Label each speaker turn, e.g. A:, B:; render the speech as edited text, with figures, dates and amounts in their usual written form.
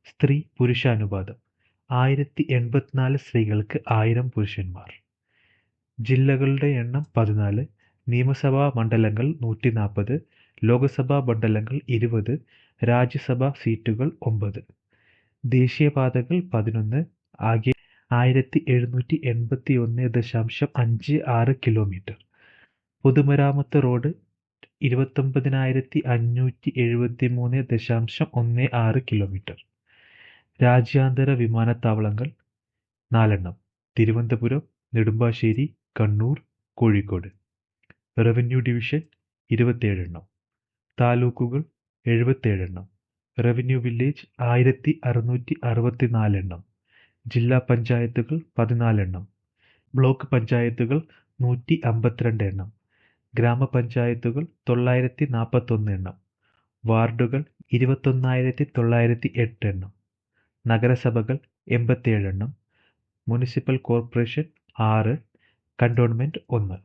A: സ്ത്രീ പുരുഷ അനുപാതം 1084 സ്ത്രീകൾക്ക് 1000 പുരുഷന്മാർ. ജില്ലകളുടെ എണ്ണം 14, നിയമസഭാ മണ്ഡലങ്ങൾ 140, ലോക്സഭാ മണ്ഡലങ്ങൾ 20, രാജ്യസഭാ സീറ്റുകൾ 9. ദേശീയപാതകൾ 11, ആകെ 1781.56 കിലോമീറ്റർ. പൊതുമരാമത്ത് റോഡ് 29,573.16 കിലോമീറ്റർ. രാജ്യാന്തര വിമാനത്താവളങ്ങൾ 4, Thiruvananthapuram, Nedumbassery, Kannur, Kozhikode. Revenue division 27, താലൂക്കുകൾ 77, revenue village 1664, ജില്ലാ പഞ്ചായത്തുകൾ 14, ബ്ലോക്ക് പഞ്ചായത്തുകൾ 152, ഗ്രാമപഞ്ചായത്തുകൾ 941, വാർഡുകൾ 21,908, നഗരസഭകൾ 87, മുനിസിപ്പൽ കോർപ്പറേഷൻ 6, കന്റോൺമെന്റ് 1.